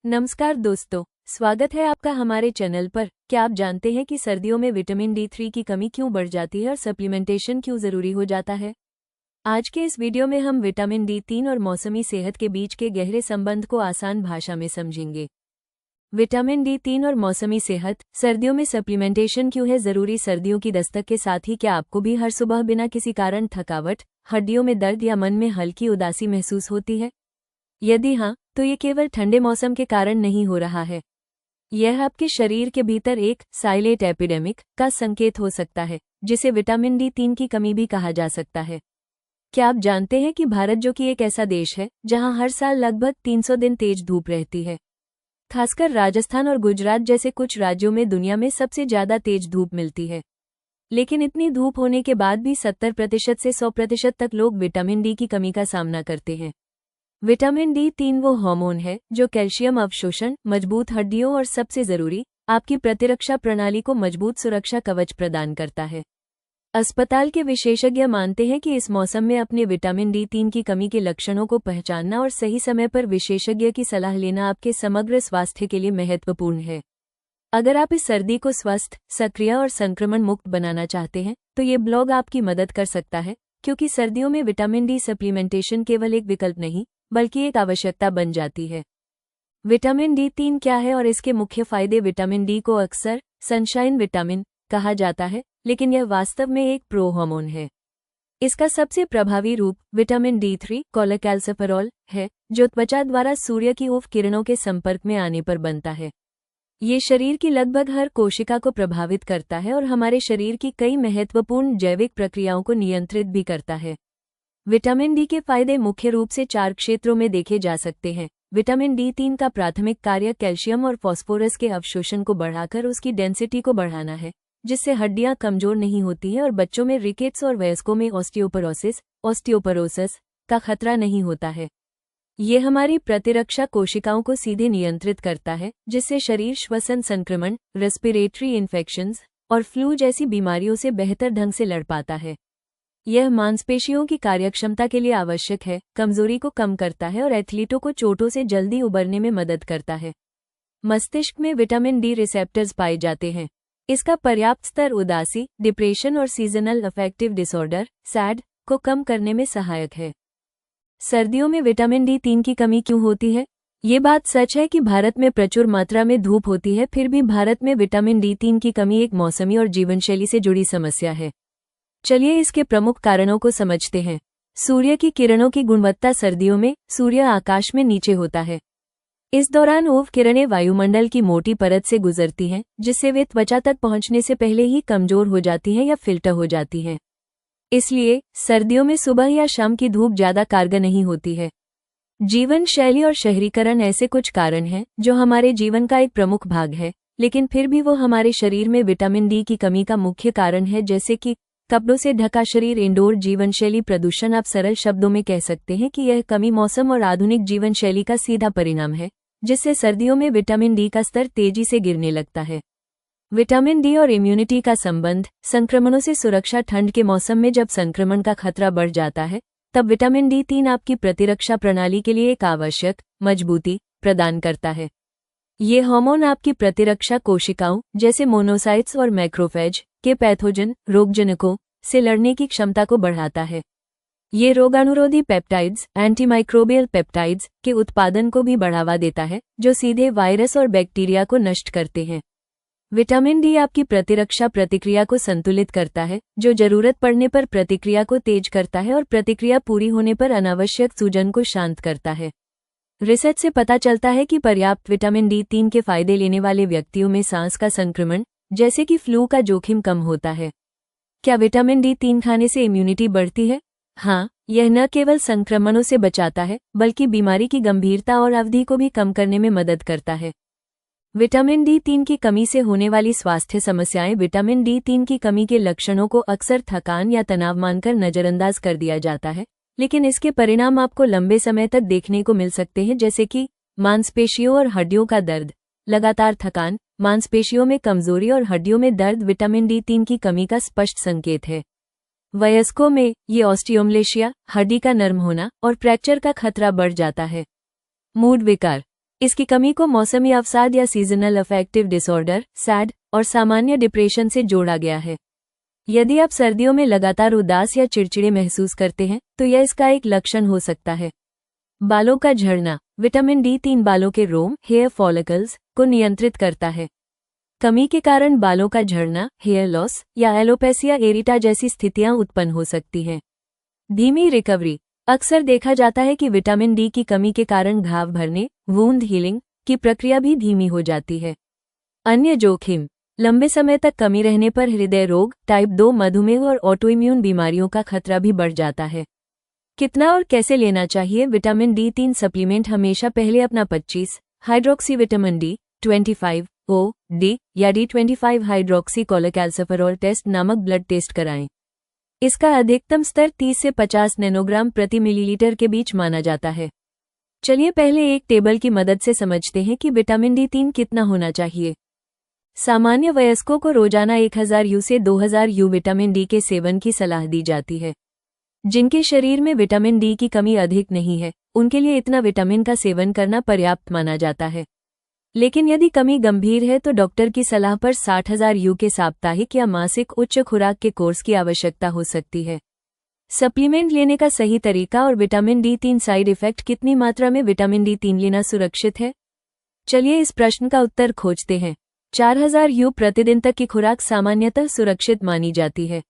नमस्कार दोस्तों, स्वागत है आपका हमारे चैनल पर। क्या आप जानते हैं कि सर्दियों में विटामिन D3 की कमी क्यों बढ़ जाती है और सप्लीमेंटेशन क्यों जरूरी हो जाता है? आज के इस वीडियो में हम विटामिन D3 और मौसमी सेहत के बीच के गहरे संबंध को आसान भाषा में समझेंगे। विटामिन D3 और मौसमी सेहत, सर्दियों में सप्लीमेंटेशन क्यों है जरूरी? सर्दियों की दस्तक के साथ ही क्या आपको भी हर सुबह बिना किसी कारण थकावट, हड्डियों में दर्द या मन में हल्की उदासी महसूस होती है? यदि हाँ, तो ये केवल ठंडे मौसम के कारण नहीं हो रहा है। यह आपके शरीर के भीतर एक साइलेंट एपिडेमिक का संकेत हो सकता है, जिसे विटामिन D3 की कमी भी कहा जा सकता है। क्या आप जानते हैं कि भारत, जो कि एक ऐसा देश है जहां हर साल लगभग 300 दिन तेज धूप रहती है, खासकर राजस्थान और गुजरात जैसे कुछ राज्यों में दुनिया में सबसे ज्यादा तेज धूप मिलती है, लेकिन इतनी धूप होने के बाद भी 70% से 100% तक लोग विटामिन D की कमी का सामना करते हैं। विटामिन D3 वो हार्मोन है जो कैल्शियम अवशोषण, मजबूत हड्डियों और सबसे जरूरी, आपकी प्रतिरक्षा प्रणाली को मजबूत सुरक्षा कवच प्रदान करता है। अस्पताल के विशेषज्ञ मानते हैं कि इस मौसम में अपने विटामिन D3 की कमी के लक्षणों को पहचानना और सही समय पर विशेषज्ञ की सलाह लेना आपके समग्र स्वास्थ्य के लिए महत्वपूर्ण है। अगर आप इस सर्दी को स्वस्थ, सक्रिय और संक्रमण मुक्त बनाना चाहते हैं, तो ये ब्लॉग आपकी मदद कर सकता है, क्योंकि सर्दियों में विटामिन D सप्लीमेंटेशन केवल एक विकल्प नहीं, बल्कि एक आवश्यकता बन जाती है। विटामिन D3 क्या है और इसके मुख्य फायदे? विटामिन D को अक्सर सनशाइन विटामिन कहा जाता है, लेकिन यह वास्तव में एक प्रो हार्मोन है। इसका सबसे प्रभावी रूप विटामिन D3 कोलेकैल्सिफेरॉल है, जो त्वचा द्वारा सूर्य की UV किरणों के संपर्क में आने पर बनता है। ये शरीर की लगभग हर कोशिका को प्रभावित करता है और हमारे शरीर की कई महत्वपूर्ण जैविक प्रक्रियाओं को नियंत्रित भी करता है। विटामिन D के फायदे मुख्य रूप से 4 क्षेत्रों में देखे जा सकते हैं। विटामिन D3 का प्राथमिक कार्य कैल्शियम और फास्फोरस के अवशोषण को बढ़ाकर उसकी डेंसिटी को बढ़ाना है, जिससे हड्डियां कमजोर नहीं होती हैं और बच्चों में रिकेट्स और वयस्कों में ऑस्टियोपोरोसिस का खतरा नहीं होता है। ये हमारी प्रतिरक्षा कोशिकाओं को सीधे नियंत्रित करता है, जिससे शरीर श्वसन संक्रमण, रेस्पिरेटरी इन्फेक्शंस और फ्लू जैसी बीमारियों से बेहतर ढंग से लड़ पाता है। यह मांसपेशियों की कार्यक्षमता के लिए आवश्यक है, कमजोरी को कम करता है और एथलीटों को चोटों से जल्दी उबरने में मदद करता है। मस्तिष्क में विटामिन D रिसेप्टर्स पाए जाते हैं। इसका पर्याप्त स्तर उदासी, डिप्रेशन और सीजनल अफेक्टिव डिसऑर्डर (SAD) को कम करने में सहायक है। सर्दियों में विटामिन D3 की कमी क्यों होती है? ये बात सच है कि भारत में प्रचुर मात्रा में धूप होती है, फिर भी भारत में विटामिन D3 की कमी एक मौसमी और जीवनशैली से जुड़ी समस्या है। चलिए इसके प्रमुख कारणों को समझते हैं। सूर्य की किरणों की गुणवत्ता। सर्दियों में सूर्य आकाश में नीचे होता है। इस दौरान UV किरणें वायुमंडल की मोटी परत से गुजरती हैं, जिससे वे त्वचा तक पहुंचने से पहले ही कमजोर हो जाती हैं या फिल्टर हो जाती हैं। इसलिए सर्दियों में सुबह या शाम की धूप ज्यादा कारगर नहीं होती है। जीवन शैली और शहरीकरण ऐसे कुछ कारण हैं जो हमारे जीवन का एक प्रमुख भाग है, लेकिन फिर भी वो हमारे शरीर में विटामिन D की कमी का मुख्य कारण है, जैसे कि कपड़ों से ढका शरीर, इंडोर जीवनशैली, प्रदूषण। आप सरल शब्दों में कह सकते हैं कि यह कमी मौसम और आधुनिक जीवनशैली का सीधा परिणाम है, जिससे सर्दियों में विटामिन D का स्तर तेजी से गिरने लगता है। विटामिन D और इम्यूनिटी का संबंध। संक्रमणों से सुरक्षा। ठंड के मौसम में जब संक्रमण का खतरा बढ़ जाता है, तब विटामिन D3 आपकी प्रतिरक्षा प्रणाली के लिए एक आवश्यक मजबूती प्रदान करता है। ये हार्मोन आपकी प्रतिरक्षा कोशिकाओं जैसे मोनोसाइट्स और मैक्रोफेज के पैथोजन रोगजनकों से लड़ने की क्षमता को बढ़ाता है। ये रोगाणुरोधी पेप्टाइड्स, एंटीमाइक्रोबियल पेप्टाइड्स के उत्पादन को भी बढ़ावा देता है, जो सीधे वायरस और बैक्टीरिया को नष्ट करते हैं। विटामिन D आपकी प्रतिरक्षा प्रतिक्रिया को संतुलित करता है, जो जरूरत पड़ने पर प्रतिक्रिया को तेज करता है और प्रतिक्रिया पूरी होने पर अनावश्यक सूजन को शांत करता है। रिसर्च से पता चलता है कि पर्याप्त विटामिन D3 के फायदे लेने वाले व्यक्तियों में सांस का संक्रमण, जैसे कि फ्लू का जोखिम कम होता है। क्या विटामिन D3 खाने से इम्यूनिटी बढ़ती है? हाँ, यह न केवल संक्रमणों से बचाता है, बल्कि बीमारी की गंभीरता और अवधि को भी कम करने में मदद करता है। विटामिन D3 की कमी से होने वाली स्वास्थ्य समस्याएं। विटामिन D3 की कमी के लक्षणों को अक्सर थकान या तनाव मानकर नजरअंदाज कर दिया जाता है, लेकिन इसके परिणाम आपको लंबे समय तक देखने को मिल सकते हैं, जैसे कि मांसपेशियों और हड्डियों का दर्द, लगातार थकान, मांसपेशियों में कमजोरी और हड्डियों में दर्द विटामिन D3 की कमी का स्पष्ट संकेत है। वयस्कों में ये ऑस्टियोमलेशिया, हड्डी का नर्म होना और फ्रैक्चर का खतरा बढ़ जाता है। मूड विकार। इसकी कमी को मौसमी अवसाद या सीजनल अफेक्टिव डिसऑर्डर सैड और सामान्य डिप्रेशन से जोड़ा गया है। यदि आप सर्दियों में लगातार उदास या चिड़चिड़े महसूस करते हैं तो यह इसका एक लक्षण हो सकता है। बालों का झड़ना। विटामिन D3 बालों के रोम हेयर फॉलिकल्स को नियंत्रित करता है। कमी के कारण बालों का झड़ना, हेयर लॉस या एलोपेसिया एरिटा जैसी स्थितियां उत्पन्न हो सकती हैं। धीमी रिकवरी। अक्सर देखा जाता है कि विटामिन D की कमी के कारण घाव भरने, वूंड हीलिंग की प्रक्रिया भी धीमी हो जाती है। अन्य जोखिम। लंबे समय तक कमी रहने पर हृदय रोग, टाइप 2 मधुमेह और ऑटोइम्यून बीमारियों का खतरा भी बढ़ जाता है। कितना और कैसे लेना चाहिए? विटामिन D3 सप्लीमेंट हमेशा पहले अपना 25 हाइड्रोक्सी विटामिन D, 25 OD या D25 हाइड्रोक्सी कोलेकैल्सिफेरॉल टेस्ट नामक ब्लड टेस्ट कराएं। इसका अधिकतम स्तर 30 से 50 नैनोग्राम प्रति मिलीलीटर के बीच माना जाता है। चलिए पहले एक टेबल की मदद से समझते हैं कि विटामिन D3 कितना होना चाहिए। सामान्य वयस्कों को रोजाना 1000 U से 2000 U विटामिन D के सेवन की सलाह दी जाती है। जिनके शरीर में विटामिन D की कमी अधिक नहीं है, उनके लिए इतना विटामिन का सेवन करना पर्याप्त माना जाता है। लेकिन यदि कमी गंभीर है तो डॉक्टर की सलाह पर 60,000 U के साप्ताहिक या मासिक उच्च खुराक के कोर्स की आवश्यकता हो सकती है। सप्लीमेंट लेने का सही तरीका और विटामिन D3 साइड इफेक्ट। कितनी मात्रा में विटामिन D3 लेना सुरक्षित है? चलिए इस प्रश्न का उत्तर खोजते हैं। 4000 U प्रतिदिन तक की खुराक सामान्यतः सुरक्षित मानी जाती है।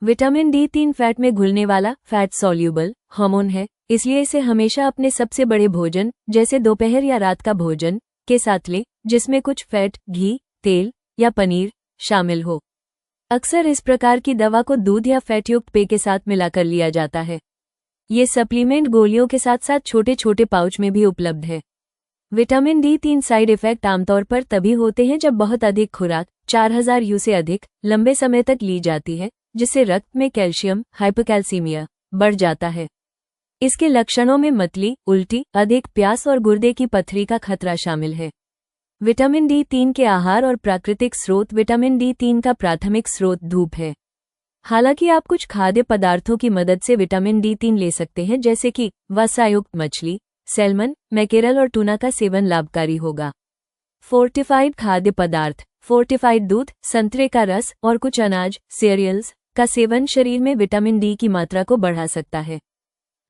विटामिन D3 फैट में घुलने वाला फैट सॉल्यूबल हार्मोन है, इसलिए इसे हमेशा अपने सबसे बड़े भोजन जैसे दोपहर या रात का भोजन के साथ लें, जिसमें कुछ फैट, घी, तेल या पनीर शामिल हो। अक्सर इस प्रकार की दवा को दूध या फैटयुक्त पेय के साथ मिलाकर लिया जाता है। ये सप्लीमेंट गोलियों के साथ साथ छोटे छोटे पाउच में भी उपलब्ध है। विटामिन D3 साइड इफेक्ट आमतौर पर तभी होते हैं जब बहुत अधिक खुराक 4000 U से अधिक लंबे समय तक ली जाती है, जिससे रक्त में कैल्शियम हाइपोकैल्सीमिया बढ़ जाता है। इसके लक्षणों में मतली, उल्टी, अधिक प्यास और गुर्दे की पथरी का खतरा शामिल है। विटामिन D3 के आहार और प्राकृतिक स्रोत। विटामिन D3 का प्राथमिक स्रोत धूप है। हालांकि आप कुछ खाद्य पदार्थों की मदद से विटामिन D3 ले सकते हैं, जैसे कि वसायुक्त मछली, सैल्मन, मैकेरल और टूना का सेवन लाभकारी होगा। फोर्टिफाइड खाद्य पदार्थ। फोर्टिफाइड दूध, संतरे का रस और कुछ अनाज सीरियल्स का सेवन शरीर में विटामिन D की मात्रा को बढ़ा सकता है।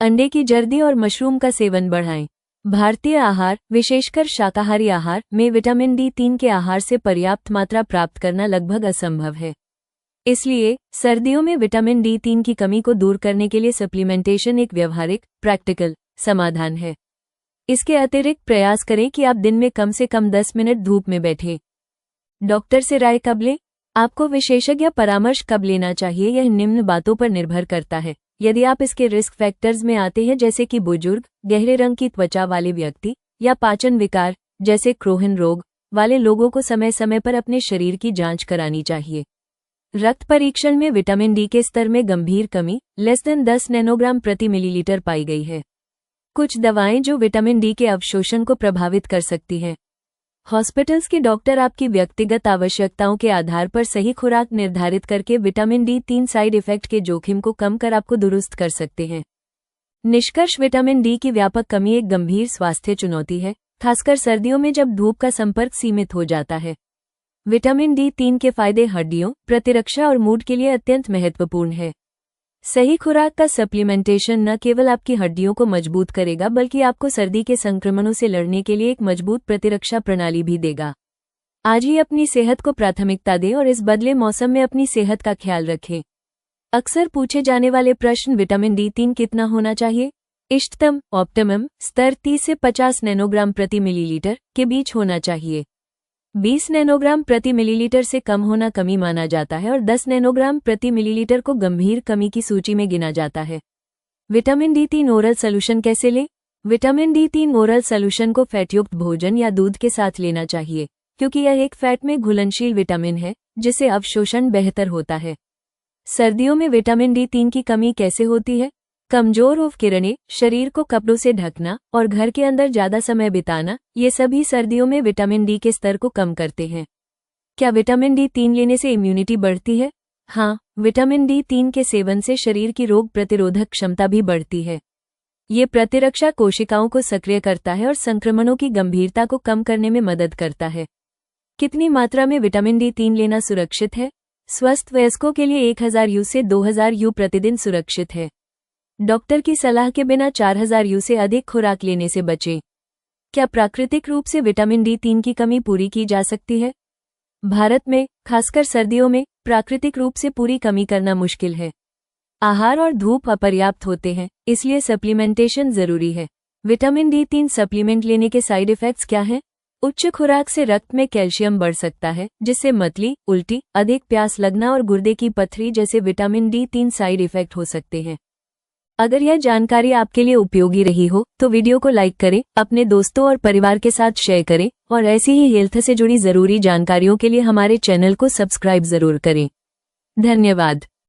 अंडे की जर्दी और मशरूम का सेवन बढ़ाएं। भारतीय आहार, विशेषकर शाकाहारी आहार में विटामिन D3 के आहार से पर्याप्त मात्रा प्राप्त करना लगभग असंभव है। इसलिए सर्दियों में विटामिन D3 की कमी को दूर करने के लिए सप्लीमेंटेशन एक व्यवहारिक, प्रैक्टिकल समाधान है। इसके अतिरिक्त प्रयास करें कि आप दिन में कम से कम 10 मिनट धूप में बैठें। डॉक्टर से राय कब लें? आपको विशेषज्ञ परामर्श कब लेना चाहिए, यह निम्न बातों पर निर्भर करता है। यदि आप इसके रिस्क फैक्टर्स में आते हैं, जैसे कि बुजुर्ग, गहरे रंग की त्वचा वाले व्यक्ति या पाचन विकार जैसे क्रोहन रोग वाले लोगों को समय समय पर अपने शरीर की जांच करानी चाहिए। रक्त परीक्षण में विटामिन D के स्तर में गंभीर कमी <10 नैनोग्राम प्रति मिलीलीटर पाई गई है। कुछ दवाएं जो विटामिन D के अवशोषण को प्रभावित कर सकती हैं। हॉस्पिटल्स के डॉक्टर आपकी व्यक्तिगत आवश्यकताओं के आधार पर सही खुराक निर्धारित करके विटामिन D3 साइड इफेक्ट के जोखिम को कम कर आपको दुरुस्त कर सकते हैं। निष्कर्ष। विटामिन D की व्यापक कमी एक गंभीर स्वास्थ्य चुनौती है, खासकर सर्दियों में जब धूप का संपर्क सीमित हो जाता है। विटामिन D3 के फायदे हड्डियों, प्रतिरक्षा और मूड के लिए अत्यंत महत्वपूर्ण है। सही खुराक का सप्लीमेंटेशन न केवल आपकी हड्डियों को मजबूत करेगा, बल्कि आपको सर्दी के संक्रमणों से लड़ने के लिए एक मजबूत प्रतिरक्षा प्रणाली भी देगा। आज ही अपनी सेहत को प्राथमिकता दें और इस बदले मौसम में अपनी सेहत का ख्याल रखें। अक्सर पूछे जाने वाले प्रश्न। विटामिन D3 कितना होना चाहिए? इष्टतम ऑप्टिमम स्तर 30 से 50 नैनोग्राम प्रति मिलीलीटर के बीच होना चाहिए। 20 नैनोग्राम प्रति मिलीलीटर से कम होना कमी माना जाता है और 10 नैनोग्राम प्रति मिलीलीटर को गंभीर कमी की सूची में गिना जाता है। विटामिन D3 ओरल सॉल्यूशन कैसे लें? विटामिन D3 ओरल सॉल्यूशन को फैटयुक्त भोजन या दूध के साथ लेना चाहिए, क्योंकि यह एक फैट में घुलनशील विटामिन है जिससे अवशोषण बेहतर होता है। सर्दियों में विटामिन D3 की कमी कैसे होती है? कमजोर उफ किरणें, शरीर को कपड़ों से ढकना और घर के अंदर ज्यादा समय बिताना, ये सभी सर्दियों में विटामिन D के स्तर को कम करते हैं। क्या विटामिन D3 लेने से इम्यूनिटी बढ़ती है? हाँ, विटामिन D3 के सेवन से शरीर की रोग प्रतिरोधक क्षमता भी बढ़ती है। ये प्रतिरक्षा कोशिकाओं को सक्रिय करता है और संक्रमणों की गंभीरता को कम करने में मदद करता है। कितनी मात्रा में विटामिन D3 लेना सुरक्षित है? स्वस्थ वयस्कों के लिए 1000 यू से 2000 यू प्रतिदिन सुरक्षित है। डॉक्टर की सलाह के बिना 4000 यू से अधिक खुराक लेने से बचें। क्या प्राकृतिक रूप से विटामिन D3 की कमी पूरी की जा सकती है? भारत में, खासकर सर्दियों में, प्राकृतिक रूप से पूरी कमी करना मुश्किल है। आहार और धूप अपर्याप्त होते हैं, इसलिए सप्लीमेंटेशन जरूरी है। विटामिन D3 सप्लीमेंट लेने के साइड इफेक्ट्स क्या हैं? उच्च खुराक से रक्त में कैल्शियम बढ़ सकता है, जिससे मतली, उल्टी, अधिक प्यास लगना और गुर्दे की पथरी जैसे विटामिन D3 साइड इफेक्ट हो सकते हैं। अगर यह जानकारी आपके लिए उपयोगी रही हो तो वीडियो को लाइक करें, अपने दोस्तों और परिवार के साथ शेयर करें और ऐसी ही हेल्थ से जुड़ी जरूरी जानकारियों के लिए हमारे चैनल को सब्सक्राइब जरूर करें। धन्यवाद।